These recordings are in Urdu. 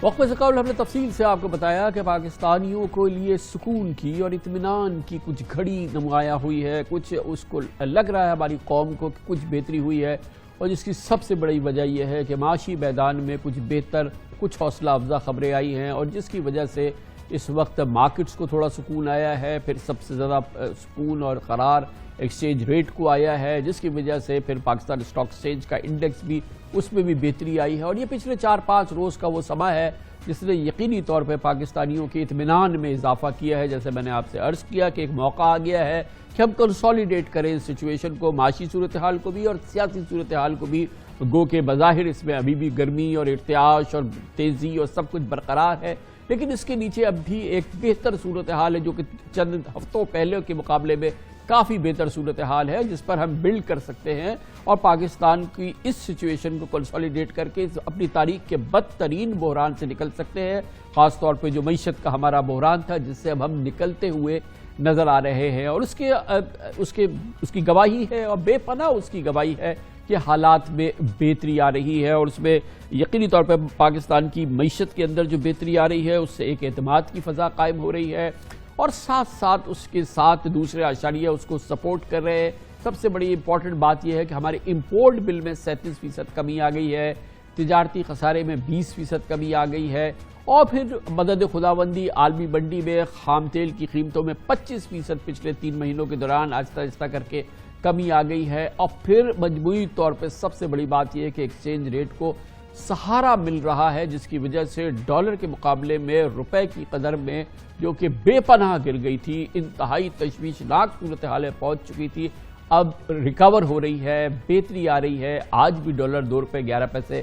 وقفے سے قبل ہم نے تفصیل سے آپ کو بتایا کہ پاکستانیوں کو لیے سکون کی اور اطمینان کی کچھ گھڑی نمایاں ہوئی ہے، کچھ اس کو لگ رہا ہے ہماری قوم کو کہ کچھ بہتری ہوئی ہے، اور جس کی سب سے بڑی وجہ یہ ہے کہ معاشی میدان میں کچھ بہتر، کچھ حوصلہ افزا خبریں آئی ہیں، اور جس کی وجہ سے اس وقت مارکیٹس کو تھوڑا سکون آیا ہے، پھر سب سے زیادہ سکون اور قرار ایکسچینج ریٹ کو آیا ہے، جس کی وجہ سے پھر پاکستان اسٹاک ایکسچینج کا انڈیکس بھی اس میں بھی بہتری آئی ہے، اور یہ پچھلے 4-5 روز کا وہ سمہ ہے جس نے یقینی طور پہ پاکستانیوں کے اطمینان میں اضافہ کیا ہے۔ جیسے میں نے آپ سے عرض کیا کہ ایک موقع آ گیا ہے کہ ہم کنسولیڈیٹ کریں اس سچویشن کو، معاشی صورتحال کو بھی اور سیاسی صورتحال کو بھی، گو کہ بظاہر اس میں ابھی بھی گرمی اور ارتعاش اور تیزی اور سب کچھ برقرار ہے، لیکن اس کے نیچے اب بھی ایک بہتر صورتحال ہے جو کہ چند ہفتوں پہلے کے مقابلے میں کافی بہتر صورتحال ہے، جس پر ہم بلڈ کر سکتے ہیں اور پاکستان کی اس سچویشن کو کنسولیڈیٹ کر کے اپنی تاریخ کے بدترین بحران سے نکل سکتے ہیں، خاص طور پہ جو معیشت کا ہمارا بحران تھا جس سے اب ہم نکلتے ہوئے نظر آ رہے ہیں، اور اس کی گواہی ہے اور بے پناہ اس کی گواہی ہے کہ حالات میں بہتری آ رہی ہے، اور اس میں یقینی طور پہ پاکستان کی معیشت کے اندر جو بہتری آ رہی ہے اس سے ایک اعتماد کی فضا قائم ہو رہی ہے، اور ساتھ ساتھ اس کے ساتھ دوسرے اشاریہ اس کو سپورٹ کر رہے ہیں۔ سب سے بڑی امپورٹنٹ بات یہ ہے کہ ہمارے امپورٹ بل میں 37% کمی آ گئی ہے، تجارتی خسارے میں 20% کمی آ گئی ہے، اور پھر مدد خداوندی عالمی منڈی میں خام تیل کی قیمتوں میں 25% پچھلے 3 مہینوں کے دوران آہستہ آہستہ کر کے کمی آ گئی ہے، اور پھر مجموعی طور پہ سب سے بڑی بات یہ ہے کہ ایکسچینج ریٹ کو سہارا مل رہا ہے، جس کی وجہ سے ڈالر کے مقابلے میں روپے کی قدر میں جو کہ بے پناہ گر گئی تھی، انتہائی تشویشناک صورتحالیں پہنچ چکی تھی، اب ریکور ہو رہی ہے، بہتری آ رہی ہے۔ آج بھی ڈالر 2 روپے 11 پیسے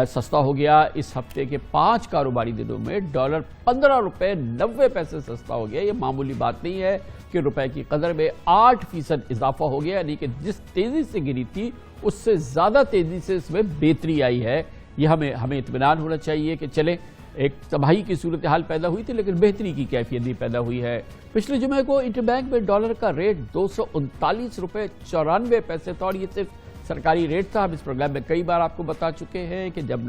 سستا ہو گیا۔ اس ہفتے کے 5 کاروباری دنوں میں ڈالر 15 روپے 90 پیسے سستا ہو گیا۔ یہ معمولی بات نہیں ہے کہ روپے کی قدر میں 8% اضافہ ہو گیا، یعنی کہ جس تیزی سے گری تھی اس سے زیادہ تیزی سے اس میں بہتری آئی ہے۔ یہ ہمیں اطمینان ہونا چاہیے کہ چلیں، ایک تباہی کی صورتحال پیدا ہوئی تھی لیکن بہتری کی کیفیت بھی پیدا ہوئی ہے۔ پچھلے جمعے کو انٹر بینک میں ڈالر کا ریٹ 239 روپے 94 پیسے تھا، اور یہ صرف سرکاری ریٹ تھا۔ ہم اس پروگرام میں کئی بار آپ کو بتا چکے ہیں کہ جب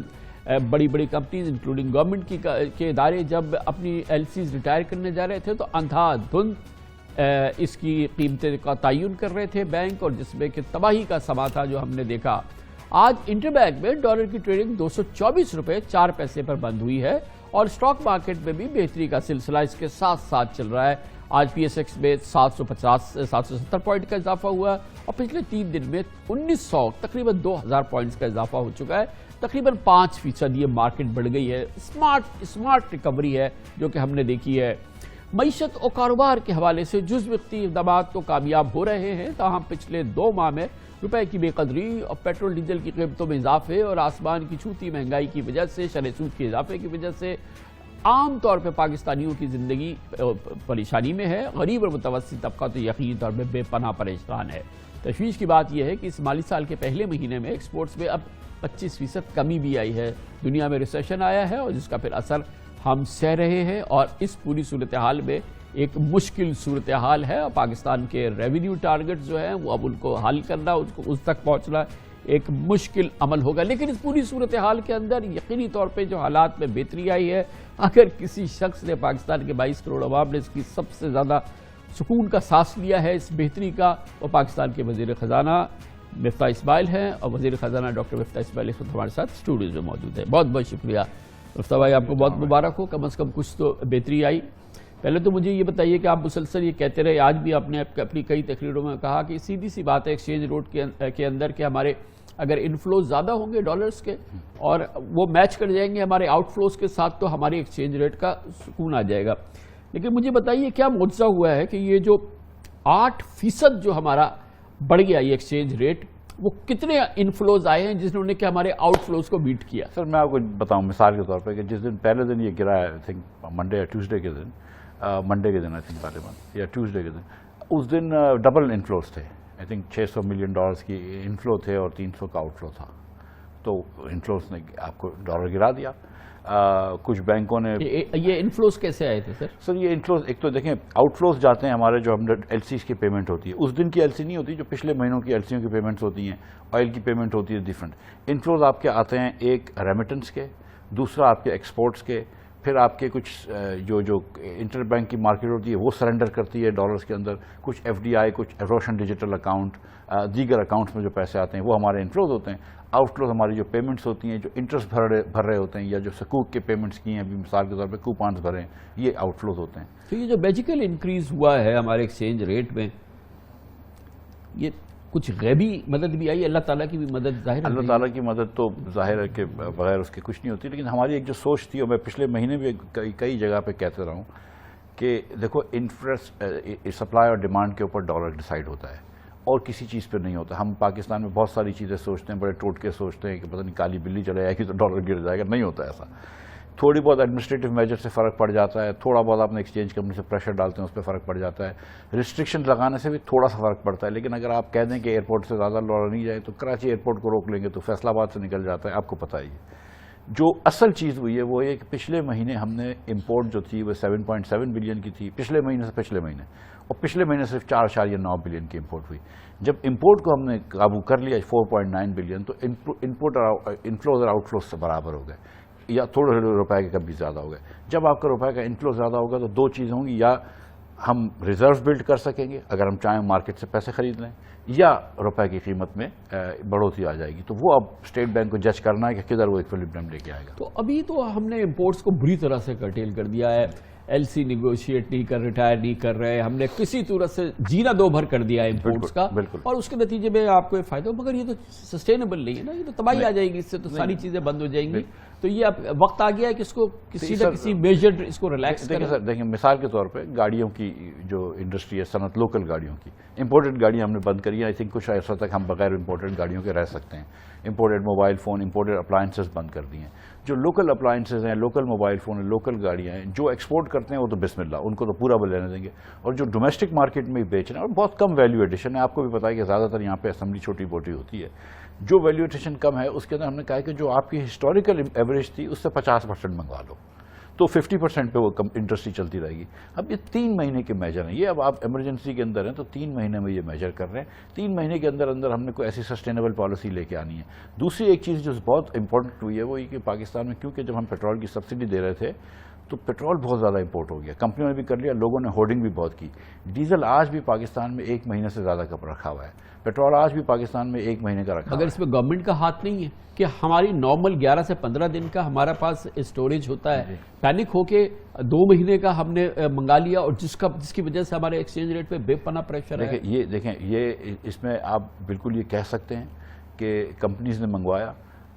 بڑی بڑی کمپنیز انکلوڈنگ گورنمنٹ کے ادارے جب اپنی ایل سیز ریٹائر کرنے جا رہے تھے تو اندھا دھند اس کی قیمتیں کا تعین کر رہے تھے بینک، اور جس میں کہ تباہی کا سما تھا جو ہم نے دیکھا۔ آج انٹر بینک میں ڈالر کی ٹریڈنگ 224 روپے 4 پیسے پر بند ہوئی ہے، اور اسٹاک مارکیٹ میں بھی بہتری کا سلسلہ اس کے ساتھ ساتھ چل رہا ہے۔ آج پی ایس ایکس میں 770 پوائنٹ کا اضافہ ہوا، اور پچھلے 3 دن میں 1900 تقریباً 2000 پوائنٹس کا اضافہ ہو چکا ہے، تقریباً 5% یہ مارکیٹ بڑھ گئی ہے۔ اسمارٹ ریکوری ہے جو کہ ہم نے دیکھی ہے۔ معیشت اور کاروبار کے حوالے سے جزوی اقدامات تو کامیاب ہو رہے ہیں، تاہم پچھلے 2 ماہ میں روپے کی بے قدری اور پیٹرول ڈیزل کی قیمتوں میں اضافے اور آسمان کی چھوتی مہنگائی کی وجہ سے، شرح سود کے اضافے کی وجہ سے عام طور پہ پاکستانیوں کی زندگی پریشانی میں ہے۔ غریب اور متوسط طبقہ تو یقینی طور پہ بے پناہ پریشان ہے۔ تشویش کی بات یہ ہے کہ اس مالی سال کے پہلے مہینے میں ایکسپورٹس میں اب 25% کمی بھی آئی ہے۔ دنیا میں ریسیشن آیا ہے اور جس کا پھر اثر ہم سہ رہے ہیں، اور اس پوری صورتحال میں ایک مشکل صورتحال ہے، اور پاکستان کے ریونیو ٹارگٹ جو ہیں وہ اب ان کو حل کرنا، اس تک پہنچنا ایک مشکل عمل ہوگا۔ لیکن اس پوری صورتحال کے اندر یقینی طور پہ جو حالات میں بہتری آئی ہے، اگر کسی شخص نے پاکستان کے 22 کروڑ عوام نے اس کی سب سے زیادہ سکون کا سانس لیا ہے اس بہتری کا، وہ پاکستان کے وزیر خزانہ مفتاح اسماعیل ہیں، اور وزیر خزانہ ڈاکٹر مفتاح اسماعیل اس وقت ہمارے ساتھ اسٹوڈیوز میں موجود ہے۔ بہت بہت شکریہ مفتاح بھائی، آپ کو بہت مبارک ہو، کم از کم کچھ تو بہتری آئی۔ پہلے تو مجھے یہ بتائیے کہ آپ مسلسل یہ کہتے رہے، آج بھی آپ نے اپنی کئی تقریروں میں کہا کہ سیدھی سی بات ہے ایکسچینج ریٹ کے اندر کہ ہمارے اگر انفلوز زیادہ ہوں گے ڈالرز کے اور وہ میچ کر جائیں گے ہمارے آؤٹ فلوز کے ساتھ، تو ہماری ایکسچینج ریٹ کا سکون آ جائے گا۔ لیکن مجھے بتائیے کیا معجزہ ہوا ہے کہ یہ جو 8% جو ہمارا بڑھ گیا یہ ایکسچینج ریٹ، وہ کتنے انفلوز آئے ہیں جس نے کہ ہمارے آؤٹ فلوز کو بیٹ کیا؟ سر میں آپ کو بتاؤں مثال کے طور پہ کہ جس دن پہلے دن یہ گرا ہے، آئی تھنک منڈے یا ٹیوزڈے کے دن، منڈے کے دن آئی تھنک غالباً یا ٹیوزڈے کے دن، اس دن ڈبل انفلوز تھے۔ آئی تھنک $600 ملین کی انفلو تھے اور 300 کا آؤٹ فلو تھا، تو انفلوز نے آپ کو ڈالر گرا دیا۔ کچھ بینکوں نے یہ انفلوز کیسے آئے تھے سر؟ یہ انفلوز ایک تو دیکھیں آؤٹ فلوز جاتے ہیں ہمارے جو 100 ایل سیز کی پیمنٹ ہوتی ہے، اس دن کی ایل سی نہیں ہوتی جو پچھلے مہینوں کی ایل سیوں کی پیمنٹس ہوتی ہیں، آئل کی پیمنٹ ہوتی ہے ڈیفرنٹ۔ انفلوز آپ کے آتے ہیں ایک ریمیٹنس کے، دوسرا آپ کے ایکسپورٹس کے، پھر آپ کے کچھ جو انٹر بینک کی مارکیٹ ہوتی ہے وہ سرنڈر کرتی ہے ڈالرز کے اندر، کچھ ایف ڈی آئی، کچھ روشن ڈیجیٹل اکاؤنٹ، دیگر اکاؤنٹس میں جو پیسے آتے ہیں وہ ہمارے انفلوز ہوتے ہیں. آؤٹ فلوز ہماری جو پیمنٹس ہوتی ہیں، جو انٹرسٹ بھر رہے ہوتے ہیں، یا جو سکوک کے پیمنٹس کی ہیں ابھی مثال کے طور پہ کوپانز بھرے ہیں، یہ آؤٹ فلوز ہوتے ہیں. تو یہ جو میجیکل انکریز ہوا ہے ہمارے ایکسچینج ریٹ میں، یہ کچھ غیبی مدد بھی آئی، اللہ تعالیٰ کی بھی مدد ظاہر ہے؟ اللہ تعالیٰ کی مدد تو ظاہر ہے کہ بغیر اس کے کچھ نہیں ہوتی، لیکن ہماری ایک جو سوچ تھی، اور میں پچھلے مہینے بھی کئی جگہ پہ کہتے رہا ہوں کہ دیکھو انٹرسٹ سپلائی اور ڈیمانڈ کے اوپر ڈالر ڈیسائیڈ ہوتا ہے اور کسی چیز پہ نہیں ہوتا. ہم پاکستان میں بہت ساری چیزیں سوچتے ہیں، بڑے ٹوٹکے سوچتے ہیں کہ پتہ نہیں کالی بلی چلے جائے گی تو ڈالر گر جائے گا. نہیں ہوتا ایسا. تھوڑی بہت ایڈمنسٹریٹو میجر سے فرق پڑ جاتا ہے، تھوڑا بہت آپ نے ایکسچینج کمپنی سے پریشر ڈالتے ہیں اس پہ فرق پڑ جاتا ہے، ریسٹرکشن لگانے سے بھی تھوڑا سا فرق پڑتا ہے. لیکن اگر آپ کہہ دیں کہ ایئرپورٹ سے زیادہ ڈالر نہیں جائے تو کراچی ایئرپورٹ کو روک لیں گے تو فیصل آباد سے نکل جاتا ہے، آپ کو پتہ ہی ہے. جو اصل چیز ہوئی ہے وہ یہ کہ پچھلے مہینے ہم نے امپورٹ جو تھی وہ 7.7 بلین کی تھی پچھلے مہینے سے پچھلے مہینے، اور پچھلے مہینے صرف 4.9 بلین کی امپورٹ ہوئی. جب امپورٹ کو ہم نے قابو کر لیا 4.9 بلین تو انپورٹ اور انفلوز اور آؤٹ فلوز سے برابر ہو گئے، یا تھوڑے روپے کا کبھی زیادہ ہو گئے. جب آپ کا روپے کا انفلو زیادہ ہوگا تو دو چیزیں ہوں گی، یا ہم ریزرو بلڈ کر سکیں گے اگر ہم چاہیں مارکیٹ سے پیسے خرید لیں، یا روپے کی قیمت میں بڑھوتری آ جائے گی. تو وہ اب اسٹیٹ بینک کو جج کرنا ہے کہ کدھر وہ ایکویلبریم لے کے آئے گا. تو ابھی تو ہم نے امپورٹس کو بری طرح سے کرٹیل کر دیا ہے، ایل سی نیگوشیٹ نہیں کر، ریٹائر نہیں کر رہے، ہم نے کسی صورت سے جینا دو بھر کر دیا ہے امپورٹس کا، اور اس کے نتیجے میں آپ کو فائدہ ہو. مگر یہ تو سسٹینیبل نہیں ہے نا، یہ تو تباہی آ جائے گی، اس سے تو ساری چیزیں بند ہو جائیں گی. تو یہ اب وقت آ گیا ہے کہ اس کو کسی نہ کسی میجر اس کو ریلیکس کریں. دیکھیں مثال کے طور پہ گاڑیوں کی جو انڈسٹری ہے، صنعت لوکل گاڑیوں کی، امپورٹڈ گاڑیاں ہم نے بند کری ہیں. آئی تھنک کچھ عرصہ تک ہم بغیر امپورٹڈ گاڑیوں کے رہ سکتے ہیں. Imported mobile phone, imported appliances بند کر دی ہیں. جو لوکل اپلائنسز ہیں، لوکل موبائل فون ہیں، لوکل گاڑیاں ہیں، جو ایکسپورٹ کرتے ہیں وہ تو بسم اللہ، ان کو تو پورا لینے دیں گے. اور جو ڈومیسٹک مارکیٹ میں بیچ رہے ہیں، اور بہت کم ویلیو ایڈیشن ہے، آپ کو بھی پتا ہے کہ زیادہ تر یہاں پہ اسمبلی چھوٹی موٹی ہوتی ہے. جو ویلیو ایڈیشن کم ہے اس کے اندر ہم نے کہا کہ جو آپ کی ہسٹوریکل ایوریج تھی اس سے 50% منگوا لو، تو 50% پہ وہ انڈسٹری چلتی رہے گی. اب یہ 3 مہینے کے میجر ہیں، یہ اب آپ ایمرجنسی کے اندر ہیں تو 3 مہینے میں یہ میجر کر رہے ہیں. 3 مہینے کے اندر اندر ہم نے کوئی ایسی سسٹینیبل پالیسی لے کے آنی ہے. دوسری ایک چیز جو بہت امپورٹنٹ ہوئی ہے وہ یہ کہ پاکستان میں کیونکہ جب ہم پیٹرول کی سبسڈی دے رہے تھے تو پیٹرول بہت زیادہ امپورٹ ہو گیا، کمپنیوں نے بھی کر لیا، لوگوں نے ہورڈنگ بھی بہت کی. ڈیزل آج بھی پاکستان میں 1 مہینے سے زیادہ کا رکھا ہوا ہے، پیٹرول آج بھی پاکستان میں 1 مہینے کا رکھا. اگر اس میں گورنمنٹ کا ہاتھ نہیں ہے کہ ہماری نارمل 11 سے 15 دن کا ہمارا پاس اسٹوریج ہوتا ہے، پینک ہو کے 2 مہینے کا ہم نے منگا لیا، اور جس کی وجہ سے ہمارے ایکسچینج ریٹ پہ بے پناہ پریشر ہے. دیکھیں یہ اس میں آپ بالکل یہ کہہ سکتے ہیں کہ کمپنیز نے منگوایا.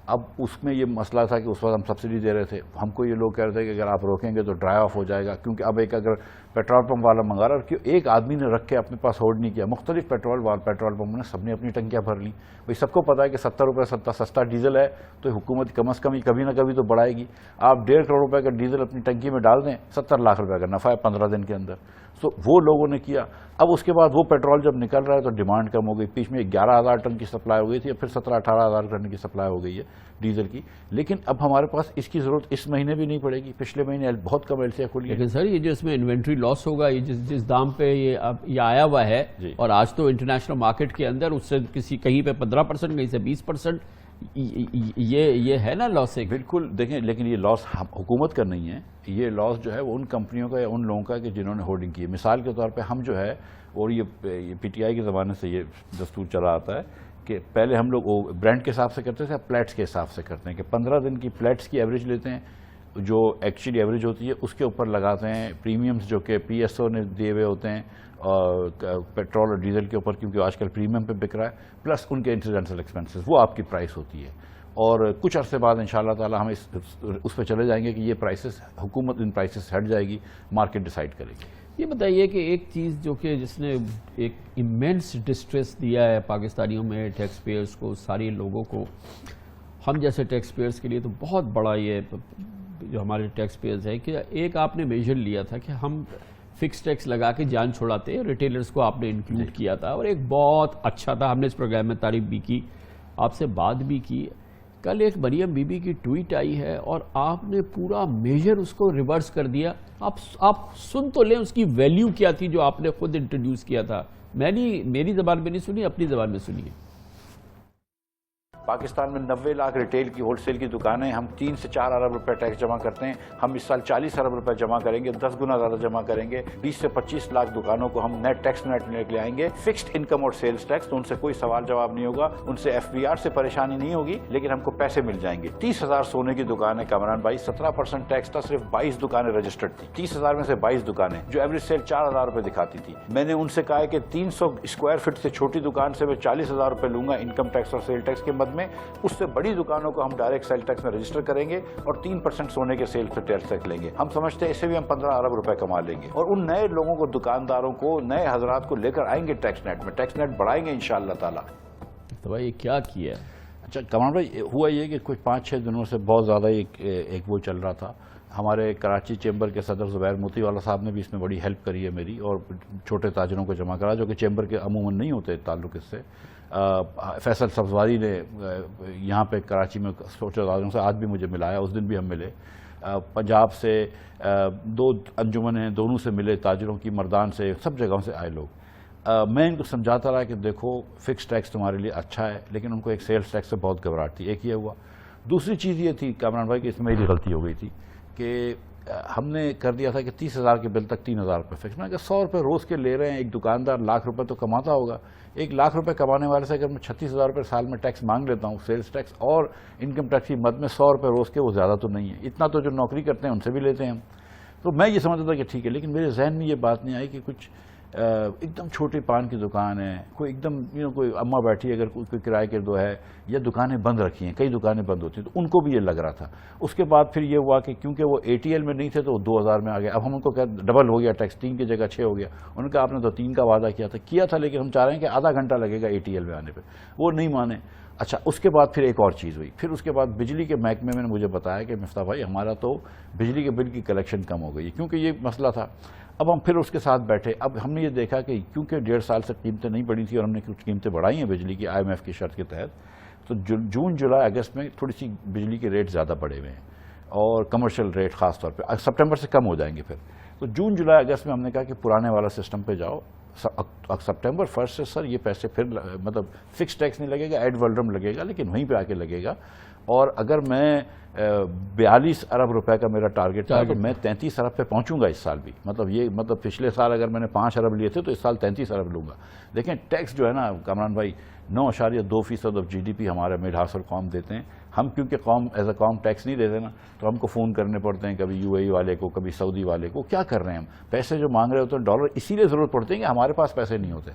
اب اس میں یہ مسئلہ تھا کہ اس وقت ہم سبسڈی دے رہے تھے، ہم کو یہ لوگ کہہ رہے تھے کہ اگر آپ روکیں گے تو ڈرائی آف ہو جائے گا، کیونکہ اب ایک اگر پیٹرول پمپ والا منگا رہا ہے اور ایک آدمی نے رکھ کے اپنے پاس ہولڈ نہیں کیا، مختلف پیٹرول پمپ نے سب نے اپنی ٹنکیاں بھر لیں. بھائی سب کو پتا ہے کہ 70 روپے سستا ڈیزل ہے تو حکومت کم از کم کبھی نہ کبھی تو بڑھائے گی. آپ 1.5 کروڑ روپے کا ڈیزل اپنی ٹنکی میں ڈال دیں، 70 لاکھ روپے کا نفع ہے 15 دن کے اندر. سو وہ لوگوں نے کیا. اب اس کے بعد وہ پیٹرول جب نکل رہا ہے تو ڈیمانڈ کم ہو گئی. بیچ میں 11,000 ٹن کی سپلائی ہو گئی تھی، پھر 17-18,000 ٹن کی سپلائی ہو گئی ہے ڈیزل کی. لیکن اب ہمارے پاس اس کی ضرورت اس مہینے بھی نہیں پڑے گی. پچھلے مہینے بہت کم ایلسیاں کھلی ہیں. لیکن سر یہ جو اس میں انوینٹری لاس ہوگا، یہ جس دام پہ یہ آیا ہوا ہے، اور آج تو انٹرنیشنل مارکیٹ کے اندر اس سے کہیں پہ 15%، کہیں سے 20%، یہ ہے نا لاس. بالکل. دیکھیں لیکن یہ لاس حکومت کا نہیں ہے، یہ لاس جو ہے وہ ان کمپنیوں کا یا ان لوگوں کا کہ جنہوں نے ہولڈنگ کی ہے. مثال کے طور پہ ہم جو ہے، اور یہ پی ٹی آئی کے زمانے سے یہ دستور چلا آتا ہے کہ پہلے ہم لوگ برانڈ کے حساب سے کرتے تھے، اب پلیٹس کے حساب سے کرتے ہیں کہ 15 دن کی پلیٹس کی ایوریج لیتے ہیں، جو ایکچولی ایوریج ہوتی ہے اس کے اوپر لگاتے ہیں پریمیمز جو کہ پی ایس او نے دیے ہوئے ہوتے ہیں اور پیٹرول اور ڈیزل کے اوپر، کیونکہ آج کل پریمیم پہ بک رہا ہے، پلس ان کے انسیڈنٹل ایکسپینسز، وہ آپ کی پرائس ہوتی ہے. اور کچھ عرصے بعد انشاءاللہ تعالی ہم اس پہ چلے جائیں گے کہ یہ پرائسز، حکومت ان پرائسز سے ہٹ جائے گی، مارکیٹ ڈیسائیڈ کرے گی. یہ بتائیے کہ ایک چیز جو کہ جس نے ایک ایمینس ڈسٹریس دیا ہے پاکستانیوں میں، ٹیکس پیئرز کو، سارے لوگوں کو، ہم جیسے ٹیکس پیئرز کے لیے تو بہت بڑا یہ جو ہمارے ٹیکس پیئرز ہے کہ ایک آپ نے میجر لیا تھا کہ ہم فکس ٹیکس لگا کے جان چھوڑاتے ہیں، ریٹیلرز کو آپ نے انکلوڈ کیا تھا، اور ایک بہت اچھا تھا. ہم نے اس پروگرام میں تعریف بھی کی، آپ سے بات بھی کی. کل ایک مریم بی بی کی ٹویٹ آئی ہے اور آپ نے پورا میجر اس کو ریورس کر دیا. آپ سن تو لیں اس کی ویلیو کیا تھی جو آپ نے خود انٹروڈیوس کیا تھا. میری زبان میں نہیں سنی، اپنی زبان میں سنیے. پاکستان میں 90 لاکھ ریٹیل کی ہول سیل کی دکانیں، ہم 3 سے 4 ارب روپے ٹیکس جمع کرتے ہیں. ہم اس سال 40 ارب روپے جمع کریں گے، 10 گنا زیادہ جمع کریں گے. 20 سے 25 لاکھ دکانوں کو ہم نیٹ ٹیکس نیٹ لے کے آئیں گے. فکسڈ انکم اور سیلز ٹیکس، تو ان سے کوئی سوال جواب نہیں ہوگا، ان سے FBR سے پریشانی نہیں ہوگی، لیکن ہم کو پیسے مل جائیں گے. 30,000 سونے کی دکانیں کامران بھائی، 17% ٹیکس تھا، صرف 22 دکانیں رجسٹرڈ تھی. 30,000 میں سے 22 دکانیں جو ایوریج سیل 4,000 روپے دکھاتی تھی. میں نے ان سے کہا ہے کہ 300 اسکوائر فٹ سے چھوٹی دکان سے میں 40,000 روپے لوں گا انکم ٹیکس اور سیل ٹیکس کے مد میں. اس سے بڑی دکانوں کو ہم ڈائریکٹ سیل ٹیکس میں رجسٹر کریں گے اور 3% سونے کے سیل سے ٹیکس لیں گے. ہم سمجھتے ہیں اس سے بھی ہم 15 ارب روپے کما لیں گے. اور ان نئے لوگوں کو، دکانداروں کو، نئے حضرات کو لے کر آئیں گے ٹیکس نیٹ میں. ٹیکس نیٹ بڑھائیں گے انشاءاللہ تعالیٰ. تو بھائی کیا کیا؟ اچھا کمال بھائی، ہوا یہ کہ کچھ 5-6 دنوں سے بہت زیادہ ایک وہ چل رہا تھا. ہمارے کراچی چیمبر کے صدر زبیر موتی والا صاحب نے بھی اس میں بڑی ہیلپ کری ہے میری، اور چھوٹے تاجروں کو جمع کرا جو کہ چیمبر کے عموماً نہیں ہوتے تعلق اس سے. فیصل سبزواری نے یہاں پہ کراچی میں چھوٹے تاجروں سے آج بھی مجھے ملایا، اس دن بھی ہم ملے. پنجاب سے 2 انجمن ہیں، دونوں سے ملے، تاجروں کی، مردان سے، سب جگہوں سے آئے لوگ. میں ان کو سمجھاتا رہا کہ دیکھو فکس ٹیکس تمہارے لیے اچھا ہے، لیکن ان کو ایک سیلز ٹیکس سے بہت گھبراہٹ تھی. ایک یہ ہوا. دوسری چیز یہ تھی کامران بھائی کہ اس میں میری غلطی ہو گئی تھی کہ ہم نے کر دیا تھا کہ 30,000 کے بل تک 3,000 روپے فکس. میں کہ 100 روپے روز کے لے رہے ہیں، ایک دکاندار لاکھ روپے تو کماتا ہوگا. 1 لاکھ روپے کمانے والے سے اگر میں 36,000 روپے سال میں ٹیکس مانگ لیتا ہوں، سیلز ٹیکس اور انکم ٹیکس کی مد میں 100 روپے روز کے، وہ زیادہ تو نہیں ہے. اتنا تو جو نوکری کرتے ہیں ان سے بھی لیتے ہیں ہم. تو میں یہ سمجھتا تھا کہ ٹھیک ہے، لیکن میرے ذہن میں یہ بات نہیں آئی کہ کچھ ایک دم چھوٹی پان کی دکان ہے، کوئی ایک دم کوئی اماں بیٹھی ہے، اگر کوئی کرائے کے دو ہے، یا دکانیں بند رکھی ہیں، کئی دکانیں بند ہوتی ہیں، تو ان کو بھی یہ لگ رہا تھا. اس کے بعد پھر یہ ہوا کہ کیونکہ وہ ATL میں نہیں تھے تو وہ 2,000 میں آ گیا. اب ہم ان کو کہا ڈبل ہو گیا ٹیکس، 3 کی جگہ 6 ہو گیا. انہوں نے کہا آپ نے تو 3 کا وعدہ کیا تھا، لیکن ہم چاہ رہے ہیں کہ آدھا گھنٹہ لگے گا ATL میں آنے پہ. وہ نہیں مانے. اچھا اس کے بعد پھر ایک اور چیز ہوئی. پھر اس کے بعد بجلی کے محکمے میں نے مجھے بتایا کہ مفتاح بھائی ہمارا تو بجلی کے بل کی کلیکشن کم ہو گئی ہے، کیونکہ یہ مسئلہ تھا. اب ہم پھر اس کے ساتھ بیٹھے. اب ہم نے یہ دیکھا کہ کیونکہ 1.5 سال سے قیمتیں نہیں بڑھی تھیں اور ہم نے کچھ قیمتیں بڑھائی ہیں بجلی کی IMF کی شرط کے تحت، تو جون جولائی اگست میں تھوڑی سی بجلی کے ریٹ زیادہ بڑھے ہوئے ہیں، اور کمرشل ریٹ خاص طور پہ سپٹمبر سے کم ہو جائیں گے. پھر تو جون جولائی اگست میں ہم نے کہا کہ پرانے والا سسٹم پہ جاؤ. سپٹمبر 1 سے سر یہ پیسے پھر مطلب فکس ٹیکس نہیں لگے گا، ایڈ ولڈرم لگے گا، لیکن وہیں پہ آ کے لگے گا. اور اگر میں 42 ارب روپے کا میرا ٹارگٹ تھا تو میں 33 ارب پہ پہنچوں گا اس سال بھی. مطلب پچھلے سال اگر میں نے 5 ارب لیے تھے تو اس سال 33 ارب لوں گا. دیکھیں ٹیکس جو ہے نا کامران بھائی، 9.2% آف GDP ہمارے میڈ قوم دیتے ہیں. ہم کیونکہ قوم ایز اے قوم ٹیکس نہیں دیتے نا، تو ہم کو فون کرنے پڑتے ہیں، کبھی UAE والے کو، کبھی سعودی والے کو. کیا کر رہے ہیں ہم؟ پیسے جو مانگ رہے ہوتے ہیں ڈالر، اسی لیے ضرورت پڑتی ہے کہ ہمارے پاس پیسے نہیں ہوتے.